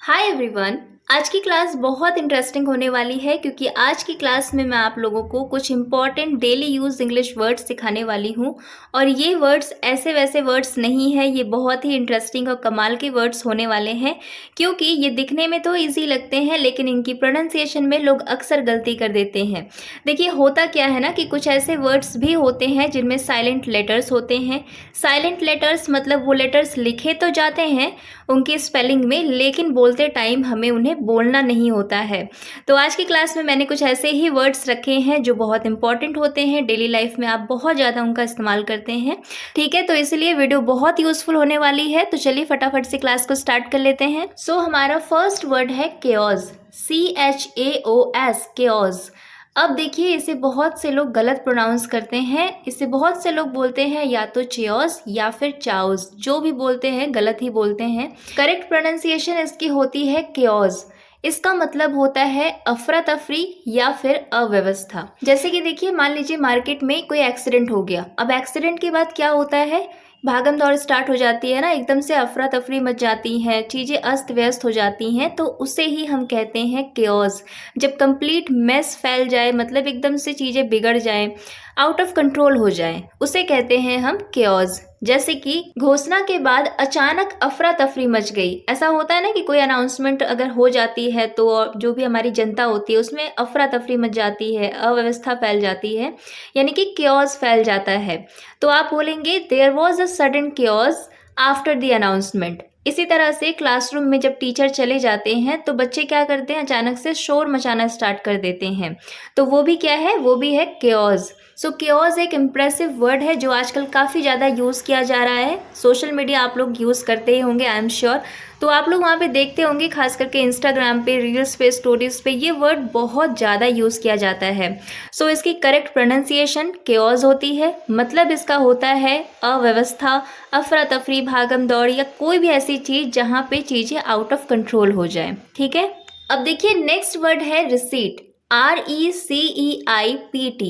Hi everyone. आज की class बहुत इंटरेस्टिंग होने वाली है क्योंकि आज की क्लास में मैं आप लोगों को कुछ important daily use English words सिखाने वाली हूँ। और ये वर्ड्स ऐसे वैसे वर्ड्स नहीं है, ये बहुत ही इंटरेस्टिंग और कमाल के वर्ड्स होने वाले हैं क्योंकि ये दिखने में तो इजी लगते हैं लेकिन इनकी प्रोनाउंसिएशन में लोग अक्सर गलती कर देते हैं। देखिए होता क्या है ना कि कुछ ऐसे वर्ड्स भी होते हैं जिनमें साइलेंट लेटर्स होते हैं। साइलेंट लेटर्स मतलब वो लेटर्स लिखे तो जाते हैं उनकी स्पेलिंग में, लेकिन बोलते टाइम हमें उन्हें बोलना नहीं होता है। तो आज की क्लास में मैंने कुछ ऐसे ही वर्ड्स रखे हैं जो बहुत इंपॉर्टेंट होते हैं, डेली लाइफ में आप बहुत ज़्यादा उनका इस्तेमाल करते हैं। ठीक है, तो इसलिए वीडियो बहुत यूजफुल होने वाली है। तो चलिए फटाफट से क्लास को स्टार्ट कर लेते हैं। हमारा फर्स्ट वर्ड है केओस, CHAOS, केओस। अब देखिए इसे बहुत से लोग गलत प्रोनाउंस करते हैं। इसे बहुत से लोग बोलते हैं या तो चेओस या फिर चाउस, जो भी बोलते हैं गलत ही बोलते हैं। करेक्ट प्रोनाउंसिएशन इसकी होती है केओस। इसका मतलब होता है अफरा तफरी या फिर अव्यवस्था। जैसे कि देखिए मान लीजिए मार्केट में कोई एक्सीडेंट हो गया। अब एक्सीडेंट के बाद क्या होता है, भागम दौड़ स्टार्ट हो जाती है ना, एकदम से अफरा तफरी मच जाती हैं, चीज़ें अस्त व्यस्त हो जाती हैं, तो उसे ही हम कहते हैं केओस। जब कंप्लीट मेस फैल जाए, मतलब एकदम से चीज़ें बिगड़ जाएं, आउट ऑफ कंट्रोल हो जाएं, उसे कहते हैं हम केओस। जैसे कि घोषणा के बाद अचानक अफरा तफरी मच गई। ऐसा होता है ना कि कोई अनाउंसमेंट अगर हो जाती है तो जो भी हमारी जनता होती है उसमें अफरा तफरी मच जाती है, अव्यवस्था फैल जाती है, यानी कि केओस फैल जाता है। तो आप बोलेंगे there was a sudden chaos after the announcement. इसी तरह से क्लासरूम में जब टीचर चले जाते हैं तो बच्चे क्या करते हैं, अचानक से शोर मचाना स्टार्ट कर देते हैं, तो वो भी क्या है, वो भी है केओस। केओस एक इम्प्रेसिव वर्ड है जो आजकल काफ़ी ज़्यादा यूज़ किया जा रहा है। सोशल मीडिया आप लोग यूज़ करते ही होंगे, आई एम श्योर। तो आप लोग वहाँ पे देखते होंगे, खास करके इंस्टाग्राम पे, रील्स पे, स्टोरीज पे ये वर्ड बहुत ज़्यादा यूज़ किया जाता है। इसकी करेक्ट प्रोनाउंसिएशन केओस होती है। मतलब इसका होता है अव्यवस्था, अफरा तफरी, भागम दौड़ या कोई भी ऐसी चीज़ जहाँ पे चीज़ें आउट ऑफ कंट्रोल हो जाए। ठीक है, अब देखिए नेक्स्ट वर्ड है रिसीट, RECEIPT।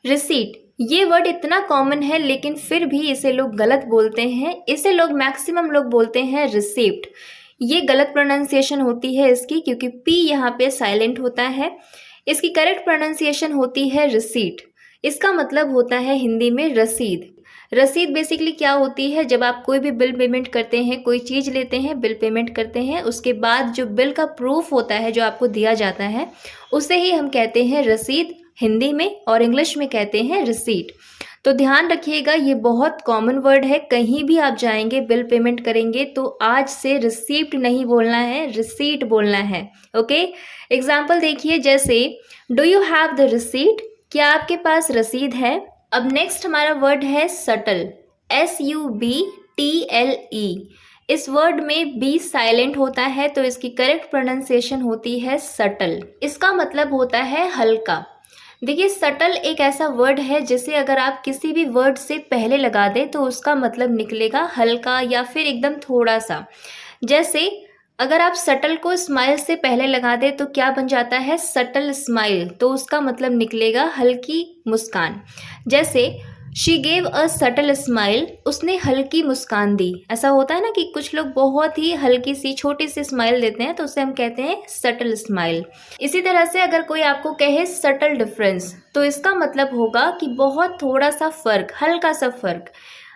रिसीट ये वर्ड इतना कॉमन है लेकिन फिर भी इसे लोग गलत बोलते हैं। इसे लोग मैक्सिमम लोग बोलते हैं रिसीप्ट। ये गलत प्रोनाउंसिएशन होती है इसकी क्योंकि P यहाँ पे साइलेंट होता है। इसकी करेक्ट प्रोनाउंसिएशन होती है रिसीट। इसका मतलब होता है हिंदी में रसीद। रसीद बेसिकली क्या होती है, जब आप कोई भी बिल पेमेंट करते हैं, कोई चीज़ लेते हैं, बिल पेमेंट करते हैं, उसके बाद जो बिल का प्रूफ होता है जो आपको दिया जाता है उसे ही हम कहते हैं रसीद हिंदी में, और इंग्लिश में कहते हैं रिसीट। तो ध्यान रखिएगा ये बहुत कॉमन वर्ड है। कहीं भी आप जाएंगे बिल पेमेंट करेंगे तो आज से रिसीप्ट नहीं बोलना है, रिसीट बोलना है। ओके, एग्जाम्पल देखिए, जैसे do you have the receipt, क्या आपके पास रसीद है। अब नेक्स्ट हमारा वर्ड है सटल, SUBTLE। इस वर्ड में बी साइलेंट होता है तो इसकी करेक्ट प्रोनाउंसिएशन होती है सटल। इसका मतलब होता है हल्का। देखिए सटल एक ऐसा वर्ड है जिसे अगर आप किसी भी वर्ड से पहले लगा दें तो उसका मतलब निकलेगा हल्का या फिर एकदम थोड़ा सा। जैसे अगर आप सटल को स्माइल से पहले लगा दें तो क्या बन जाता है, सटल स्माइल, तो उसका मतलब निकलेगा हल्की मुस्कान। जैसे she gave a subtle smile, उसने हल्की मुस्कान दी। ऐसा होता है ना कि कुछ लोग बहुत ही हल्की सी छोटी सी स्माइल देते हैं तो उसे हम कहते हैं सटल स्माइल। इसी तरह से अगर कोई आपको कहे सटल डिफरेंस तो इसका मतलब होगा कि बहुत थोड़ा सा फर्क, हल्का सा फर्क।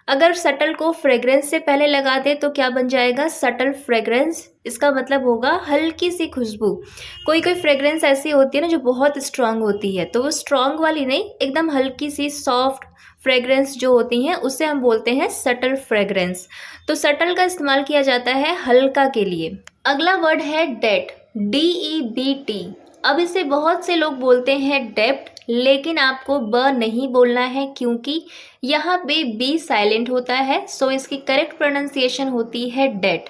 अगर सटल को फ्रेग्रेंस से पहले लगा दे तो क्या बन जाएगा, सटल फ्रेग्रेंस। इसका मतलब होगा हल्की सी खुशबू। कोई कोई फ्रेग्रेंस ऐसी होती है ना जो बहुत स्ट्रांग होती है, तो वो स्ट्रांग वाली नहीं, एकदम हल्की सी सॉफ्ट फ्रेग्रेंस जो होती हैं उसे हम बोलते हैं सटल फ्रेग्रेंस। तो सटल का इस्तेमाल किया जाता है हल्का के लिए। अगला वर्ड है डेट, DEBT। अब इसे बहुत से लोग बोलते हैं डेप्ट, लेकिन आपको ब नहीं बोलना है क्योंकि यहाँ पे बी साइलेंट होता है। इसकी करेक्ट प्रोनाउंसिएशन होती है डेट।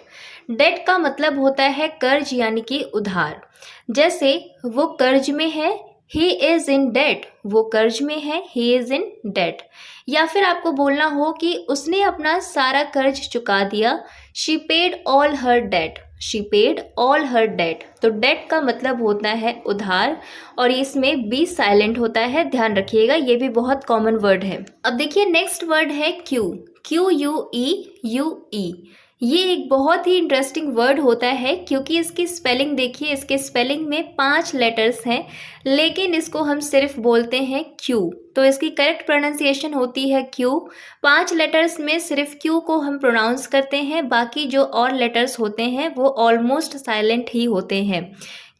डेट का मतलब होता है कर्ज यानी कि उधार। जैसे वो कर्ज में है, ही इज इन डेट, वो कर्ज में है, ही इज इन डेट। या फिर आपको बोलना हो कि उसने अपना सारा कर्ज चुका दिया, she paid all her debt, she paid all her debt. तो डेट का मतलब होता है उधार और इसमें बी साइलेंट होता है, ध्यान रखिएगा, ये भी बहुत कॉमन वर्ड है। अब देखिए नेक्स्ट वर्ड है क्यू, QUEUE। ये एक बहुत ही इंटरेस्टिंग वर्ड होता है क्योंकि इसकी स्पेलिंग देखिए, इसके स्पेलिंग में 5 लेटर्स हैं, लेकिन इसको हम सिर्फ बोलते हैं क्यू। तो इसकी करेक्ट प्रोनाउंसिएशन होती है क्यू। 5 लेटर्स में सिर्फ क्यू को हम प्रोनाउंस करते हैं, बाकी जो और लेटर्स होते हैं वो ऑलमोस्ट साइलेंट ही होते हैं।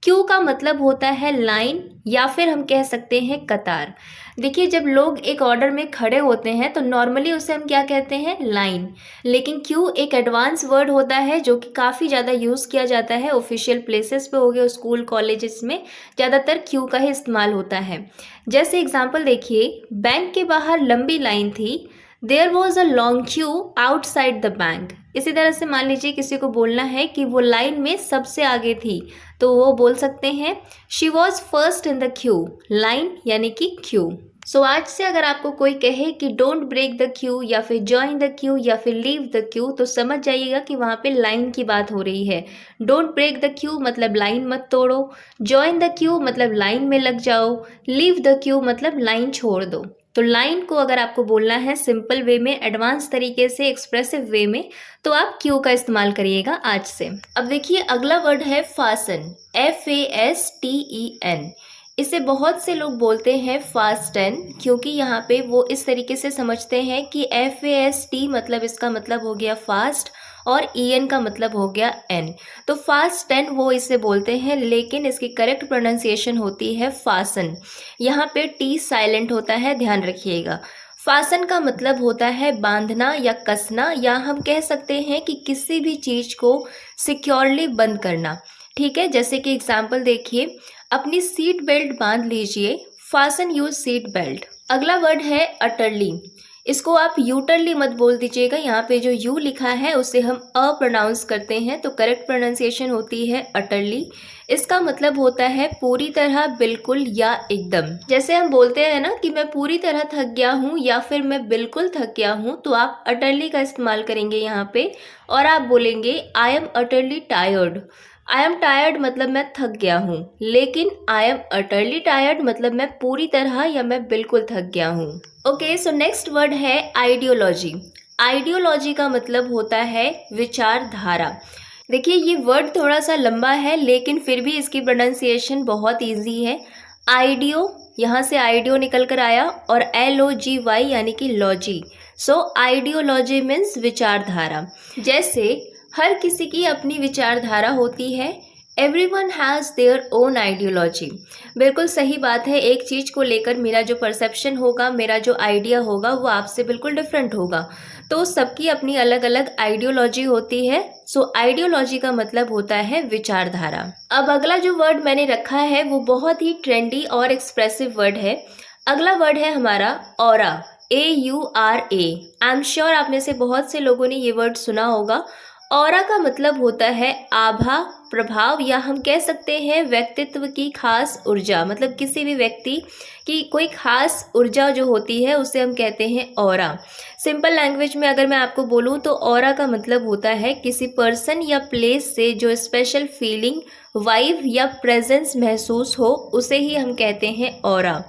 क्यू का मतलब होता है लाइन या फिर हम कह सकते हैं कतार। देखिए, जब लोग एक ऑर्डर में खड़े होते हैं तो नॉर्मली उसे हम क्या कहते हैं, लाइन। लेकिन क्यू एक एडवांस वर्ड होता है जो कि काफ़ी ज़्यादा यूज़ किया जाता है ऑफिशियल प्लेसेस पे, हो गए स्कूल कॉलेजेस में ज़्यादातर क्यू का ही इस्तेमाल होता है। जैसे एग्जांपल देखिए, बैंक के बाहर लंबी लाइन थी, there was a long queue outside the bank. इसी तरह से मान लीजिए किसी को बोलना है कि वो लाइन में सबसे आगे थी, तो वो बोल सकते हैं she was first in the Q, line यानी कि क्यू। सो आज से अगर आपको कोई कहे कि डोंट ब्रेक द क्यू या फिर जॉइन द क्यू या फिर लीव द क्यू, तो समझ जाइएगा कि वहाँ पे लाइन की बात हो रही है। डोंट ब्रेक द क्यू मतलब लाइन मत तोड़ो, जॉइन द क्यू मतलब लाइन में लग जाओ, लीव द क्यू मतलब लाइन छोड़ दो। तो लाइन को अगर आपको बोलना है सिंपल वे में, एडवांस तरीके से, एक्सप्रेसिव वे में, तो आप क्यू का इस्तेमाल करिएगा आज से। अब देखिए अगला वर्ड है फासन, FASTEN। इसे बहुत से लोग बोलते हैं फास्टन, क्योंकि यहाँ पे वो इस तरीके से समझते हैं कि FAST मतलब इसका मतलब हो गया फास्ट और EN का मतलब हो गया N। तो फास्टन वो इसे बोलते हैं, लेकिन इसकी करेक्ट प्रोनाउंसिएशन होती है फासन। यहाँ पे T साइलेंट होता है, ध्यान रखिएगा। फासन का मतलब होता है बांधना या कसना, या हम कह सकते हैं कि किसी भी चीज़ को सिक्योरली बंद करना। ठीक है, जैसे कि एग्जाम्पल देखिए, अपनी सीट बेल्ट बांध लीजिए, फासन यूज सीट बेल्ट। अगला वर्ड है अटरली। इसको आप यूटरली मत बोल दीजिएगा, यहाँ पे जो यू लिखा है उसे हम अ प्रोनाउंस करते हैं, तो करेक्ट प्रोनाउंसिएशन होती है अटरली। इसका मतलब होता है पूरी तरह, बिल्कुल या एकदम। जैसे हम बोलते हैं ना कि मैं पूरी तरह थक गया हूँ या फिर मैं बिल्कुल थक गया हूँ, तो आप अटरली का इस्तेमाल करेंगे यहाँ पे, और आप बोलेंगे I am utterly tired. I am tired मतलब मैं थक गया हूँ, लेकिन आई एम अटरली टायर्ड मतलब मैं पूरी तरह या मैं बिल्कुल थक गया हूँ। ओके, सो नेक्स्ट वर्ड है आइडियोलॉजी। आइडियोलॉजी का मतलब होता है विचारधारा। देखिए ये वर्ड थोड़ा सा लंबा है, लेकिन फिर भी इसकी प्रोनाउंसिएशन बहुत ईजी है। आइडियो, यहाँ से आइडियो निकल कर आया, और LOGY यानी कि लॉजी। सो आइडियोलॉजी मीन्स विचारधारा। जैसे हर किसी की अपनी विचारधारा होती है, everyone has their own ideology. बिल्कुल सही बात है, एक चीज़ को लेकर मेरा जो परसेप्शन होगा, मेरा जो आइडिया होगा, वो आपसे बिल्कुल डिफरेंट होगा। तो सबकी अपनी अलग अलग आइडियोलॉजी होती है। सो आइडियोलॉजी का मतलब होता है विचारधारा। अब अगला जो वर्ड मैंने रखा है वो बहुत ही ट्रेंडी और एक्सप्रेसिव वर्ड है। अगला वर्ड है हमारा aura, AURA। I am sure आप में से बहुत से लोगों ने ये वर्ड सुना होगा। ऑरा का मतलब होता है आभा, प्रभाव, या हम कह सकते हैं व्यक्तित्व की खास ऊर्जा। मतलब किसी भी व्यक्ति की कोई खास ऊर्जा जो होती है उसे हम कहते हैं ऑरा। सिंपल लैंग्वेज में अगर मैं आपको बोलूँ तो ऑरा का मतलब होता है किसी पर्सन या प्लेस से जो स्पेशल फीलिंग, वाइब या प्रेजेंस महसूस हो, उसे ही हम कहते हैं ऑरा।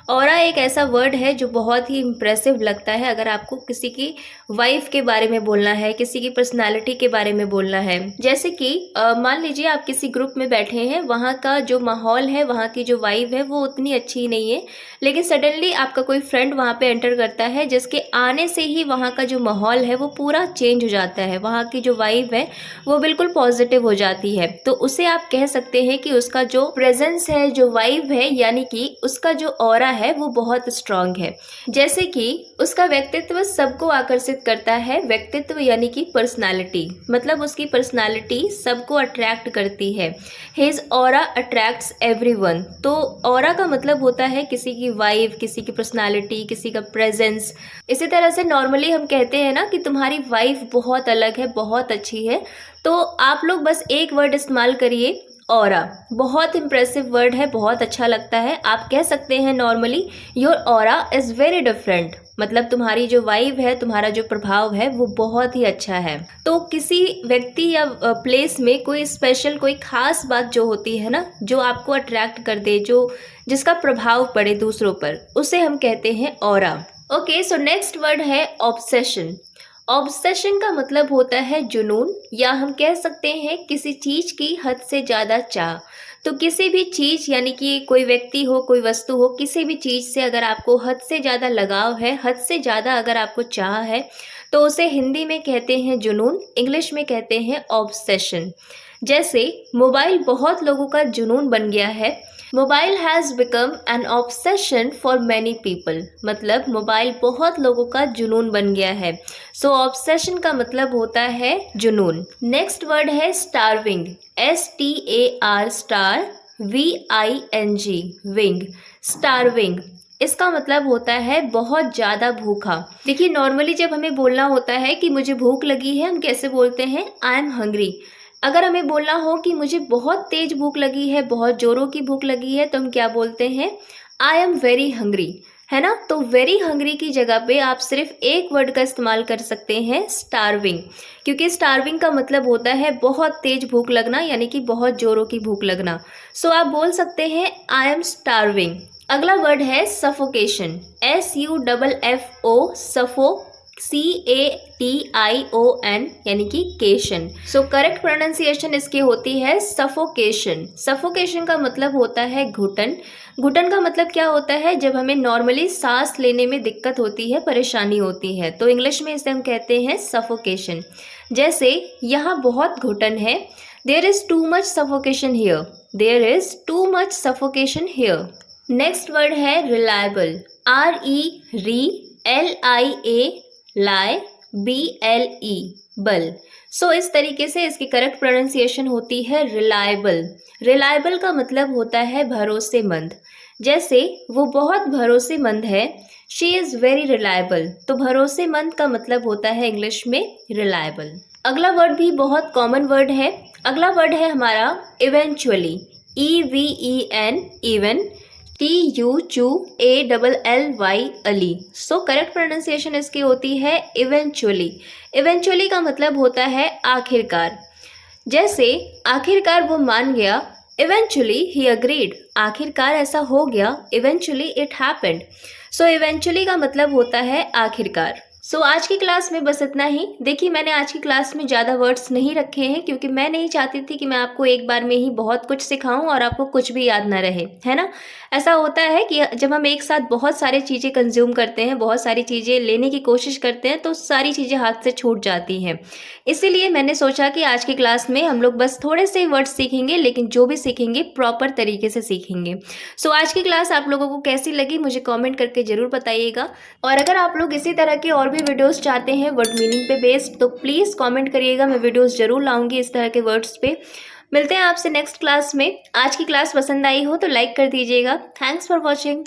ऑरा एक ऐसा वर्ड है जो बहुत ही इम्प्रेसिव लगता है अगर आपको किसी की वाइफ के बारे में बोलना है, किसी की पर्सनालिटी के बारे में बोलना है। जैसे कि मान लीजिए आप किसी ग्रुप में बैठे हैं, वहाँ का जो माहौल है, वहाँ की जो वाइब है वो उतनी अच्छी नहीं है, लेकिन सडनली आपका कोई फ्रेंड वहाँ पे एंटर करता है, जिसके आने से ही वहाँ का जो माहौल है वो पूरा चेंज हो जाता है, वहाँ की जो वाइब है वो बिल्कुल पॉजिटिव हो जाती है। तो उसे आप कह सकते हैं कि उसका जो प्रेजेंस है, जो वाइब है, यानी कि उसका जो ऑरा है वो बहुत स्ट्रांग है। जैसे कि उसका व्यक्तित्व सबको आकर्षित करता है। व्यक्तित्व यानी कि पर्सनालिटी, मतलब उसकी पर्सनालिटी सबको अट्रैक्ट करती है। His aura attracts everyone. तो ऑरा का मतलब होता है किसी की वाइब, किसी की पर्सनालिटी, किसी का प्रेजेंस। इसी तरह से नॉर्मली हम कहते हैं ना कि तुम्हारी वाइफ बहुत अलग है, बहुत अच्छी है, तो आप लोग बस एक वर्ड इस्तेमाल करिए, ऑरा। बहुत इंप्रेसिव वर्ड है, बहुत अच्छा लगता है। आप कह सकते हैं normally your aura is very different, मतलब तुम्हारी जो वाइब है, तुम्हारा जो प्रभाव है वो बहुत ही अच्छा है। तो किसी व्यक्ति या प्लेस में कोई स्पेशल, कोई खास बात जो होती है ना, जो आपको अट्रैक्ट कर दे, जो जिसका प्रभाव पड़े दूसरों पर, उसे हम कहते हैं aura. Okay, so next word है ऑब्सेशन। ऑब्सेशन का मतलब होता है जुनून, या हम कह सकते हैं किसी चीज की हद से ज्यादा चाह। तो किसी भी चीज यानी कि कोई व्यक्ति हो, कोई वस्तु हो, किसी भी चीज से अगर आपको हद से ज्यादा लगाव है, हद से ज्यादा अगर आपको चाह है, तो उसे हिंदी में कहते हैं जुनून, इंग्लिश में कहते हैं ऑब्सेशन। जैसे मोबाइल बहुत लोगों का जुनून बन गया है। Mobile has become an obsession for many people, मतलब मोबाइल बहुत लोगों का जुनून बन गया है। सो ऑब्सेशन का मतलब होता है जुनून। नेक्स्ट वर्ड है starving, STAR star VING, wing, starving. इसका मतलब होता है बहुत ज़्यादा भूखा। देखिए नॉर्मली जब हमें बोलना होता है कि मुझे भूख लगी है, हम कैसे बोलते हैं? I am hungry. अगर हमें बोलना हो कि मुझे बहुत तेज भूख लगी है, बहुत जोरों की भूख लगी है, तो हम क्या बोलते हैं? आई एम वेरी हंग्री, है ना। तो वेरी हंग्री की जगह पे आप सिर्फ एक वर्ड का इस्तेमाल कर सकते हैं, स्टारविंग, क्योंकि स्टारविंग का मतलब होता है बहुत तेज भूख लगना, यानी कि बहुत जोरों की भूख लगना। सो आप बोल सकते हैं आई एम स्टारविंग। अगला वर्ड है सफोकेशन, SUFFO, सफो, CATION, यानी कि केशन। सो करेक्ट प्रोनाउंसिएशन इसकी होती है सफोकेशन। सफोकेशन का मतलब होता है घुटन। घुटन का मतलब क्या होता है? जब हमें नॉर्मली सांस लेने में दिक्कत होती है, परेशानी होती है, तो इंग्लिश में इसे हम कहते हैं सफोकेशन। जैसे यहाँ बहुत घुटन है, there is too much suffocation here, there is too much suffocation here. Next word है रिलायबल, RELIA, लाई, BLE, बल। सो इस तरीके से इसकी करेक्ट प्रोनाउंसिएशन होती है रिलायबल। रिलायबल का मतलब होता है भरोसेमंद। जैसे वो बहुत भरोसेमंद है, शी इज़ वेरी रिलायबल, तो भरोसेमंद का मतलब होता है इंग्लिश में रिलायबल। अगला वर्ड भी बहुत कॉमन वर्ड है। अगला वर्ड है हमारा eventually, EVEN, even, TUCHUALLY, Ali. So correct pronunciation इसकी होती है इवेंचुअली। इवेंचुअली का मतलब होता है आखिरकार। जैसे आखिरकार वो मान गया, इवेंचुअली ही अग्रीड, आखिरकार ऐसा हो गया, eventually it happened. So eventually का मतलब होता है आखिरकार। सो आज की क्लास में बस इतना ही। देखिए मैंने आज की क्लास में ज़्यादा वर्ड्स नहीं रखे हैं, क्योंकि मैं नहीं चाहती थी कि मैं आपको एक बार में ही बहुत कुछ सिखाऊं और आपको कुछ भी याद ना रहे, है ना। ऐसा होता है कि जब हम एक साथ बहुत सारी चीज़ें कंज्यूम करते हैं, बहुत सारी चीज़ें लेने की कोशिश करते हैं, तो सारी चीज़ें हाथ से छूट जाती हैं। इसीलिए मैंने सोचा कि आज की क्लास में हम लोग बस थोड़े से वर्ड्स सीखेंगे, लेकिन जो भी सीखेंगे प्रॉपर तरीके से सीखेंगे। सो आज की क्लास आप लोगों को कैसी लगी मुझे कमेंट करके ज़रूर बताइएगा। और अगर आप लोग इसी तरह के और भी वीडियोस चाहते हैं वर्ड मीनिंग पे बेस्ड, तो प्लीज़ कमेंट करिएगा, मैं वीडियोस जरूर लाऊंगी इस तरह के वर्ड्स पे। मिलते हैं आपसे नेक्स्ट क्लास में। आज की क्लास पसंद आई हो तो लाइक कर दीजिएगा। Thanks for watching.